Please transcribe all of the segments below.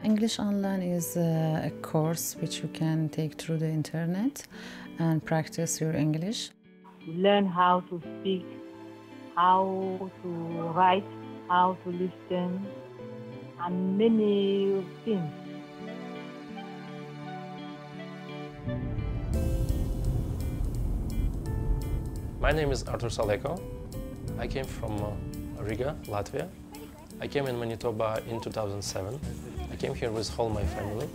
English Online is a course which you can take through the internet and practice your English. To learn how to speak, how to write, how to listen, and many things. My name is Seleka. I came from Riga, Latvia. I came in Manitoba in 2007. I came here with whole my family.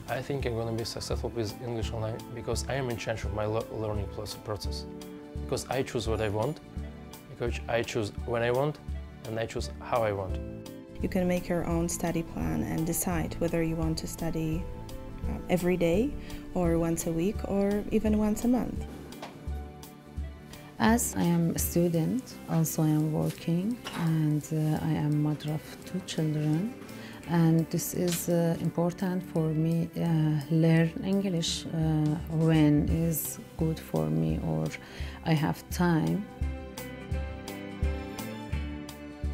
I think I'm going to be successful with English Online because I am in charge of my learning process. Because I choose what I want, because I choose when I want, and I choose how I want. You can make your own study plan and decide whether you want to study every day, or once a week, or even once a month. As I am a student, also I am working, and I am mother of 2 children. And this is important for me. Learn English when is good for me or I have time.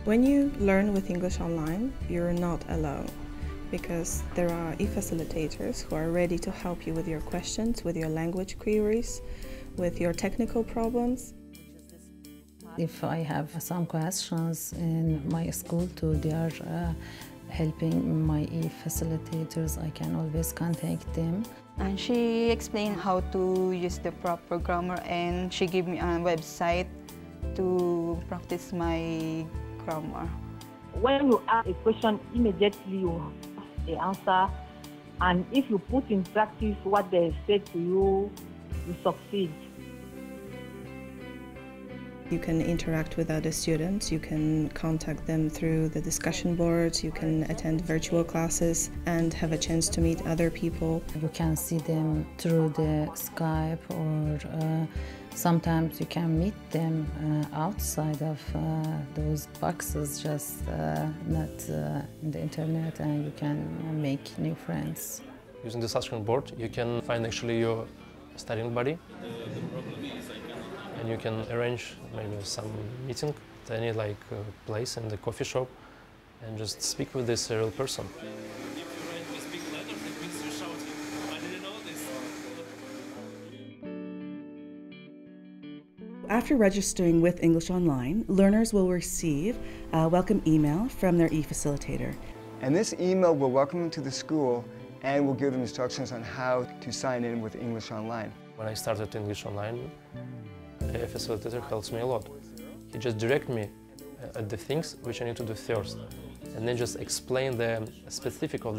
When you learn with English Online, you're not alone, because there are e-facilitators who are ready to help you with your questions, with your language queries, with your technical problems. If I have some questions in my school too, they are helping my e-facilitators. I can always contact them. And she explained how to use the proper grammar, and she gave me a website to practice my grammar. When you ask a question, immediately you have the answer, and if you put in practice what they said to you, you succeed. You can interact with other students, you can contact them through the discussion boards, you can attend virtual classes and have a chance to meet other people. You can see them through the Skype, or sometimes you can meet them outside of those boxes, just not in the internet, and you can make new friends. Using the discussion board, you can find actually your studying buddy. And you can arrange maybe some meeting at any place in the coffee shop and just speak with this real person. After registering with English Online, learners will receive a welcome email from their e-facilitator. And this email will welcome them to the school and will give them instructions on how to sign in with English Online. When I started English Online, a facilitator helps me a lot. He just directs me at the things which I need to do first, and then just explain the specific of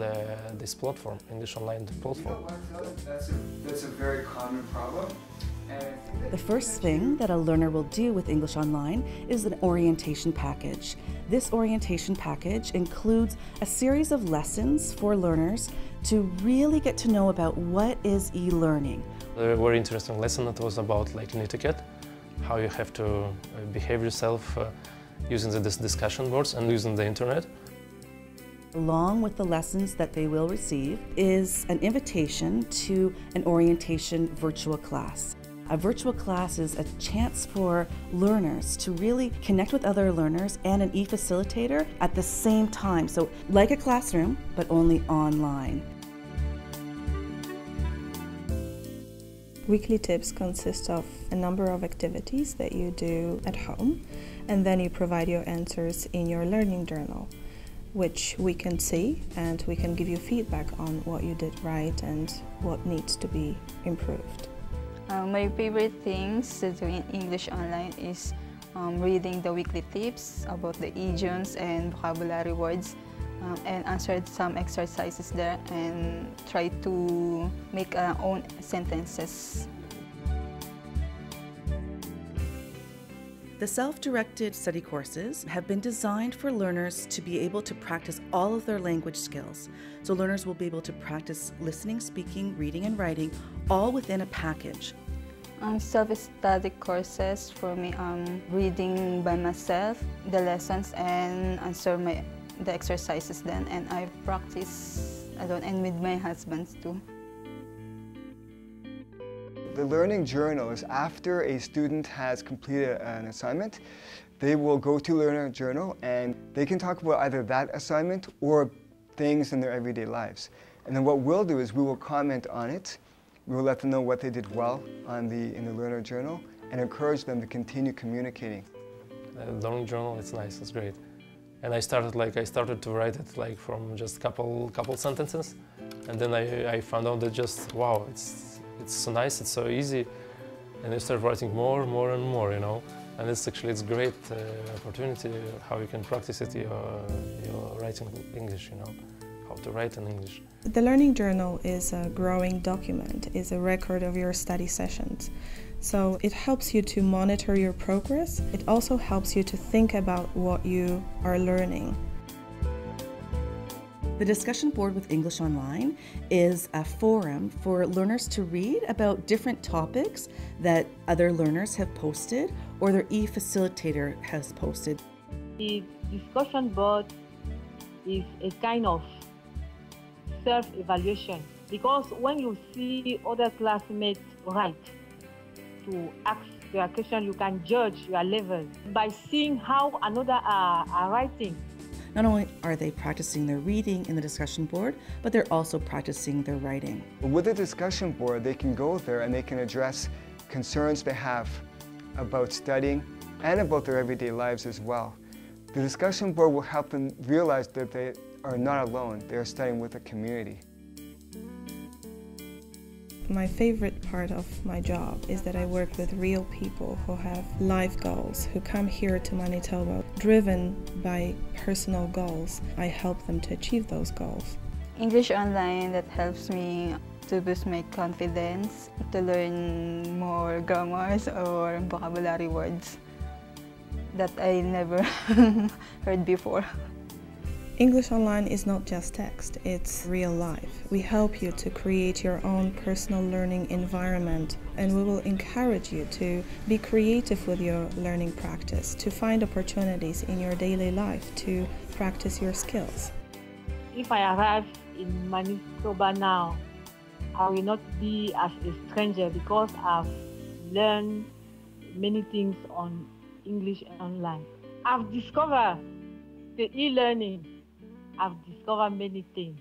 this platform, English Online platform. That's a very common problem. The first thing that a learner will do with English Online is an orientation package. This orientation package includes a series of lessons for learners to really get to know about what is e-learning. A very interesting lesson that was about etiquette, how you have to behave yourself using the discussion boards and using the internet. Along with the lessons that they will receive is an invitation to an orientation virtual class. A virtual class is a chance for learners to really connect with other learners and an e-facilitator at the same time. So like a classroom, but only online. Weekly tips consist of a number of activities that you do at home, and then you provide your answers in your learning journal, which we can see, and we can give you feedback on what you did right and what needs to be improved. My favorite things to do in English Online is reading the weekly tips about the idioms and vocabulary words, and answered some exercises there and try to make our own sentences. The self-directed study courses have been designed for learners to be able to practice all of their language skills. So learners will be able to practice listening, speaking, reading, and writing all within a package. Self-study courses for me, reading by myself the lessons and answer the exercises then, and I practice alone and with my husband too. The learning journal is after a student has completed an assignment, they will go to learning journal and they can talk about either that assignment or things in their everyday lives. And then what we'll do is we will comment on it. We will let them know what they did well in the Learner Journal and encourage them to continue communicating. The Learning Journal, it's nice, it's great. And I started to write it from just couple sentences, and then I found out that just wow, it's so nice, it's so easy, and I started writing more and more, And it's great opportunity how you can practice it your writing English, how to write in English. The Learning Journal is a growing document, is a record of your study sessions. So it helps you to monitor your progress. It also helps you to think about what you are learning. The discussion board with English Online is a forum for learners to read about different topics that other learners have posted or their e-facilitator has posted. The discussion board is a kind of self-evaluation, because when you see other classmates write, to ask their question, you can judge your level by seeing how another are writing. Not only are they practicing their reading in the discussion board, but they're also practicing their writing. With the discussion board, they can go there and they can address concerns they have about studying and about their everyday lives as well. The discussion board will help them realize that they are not alone. They are studying with a community. My favorite part of my job is that I work with real people who have life goals, who come here to Manitoba driven by personal goals. I help them to achieve those goals. English Online, that helps me to boost my confidence, to learn more grammars or vocabulary words that I never heard before. English Online is not just text, it's real life. We help you to create your own personal learning environment, and we will encourage you to be creative with your learning practice, to find opportunities in your daily life to practice your skills. If I arrive in Manitoba now, I will not be as a stranger because I've learned many things on English Online. I've discovered the e-learning. I've discovered many things.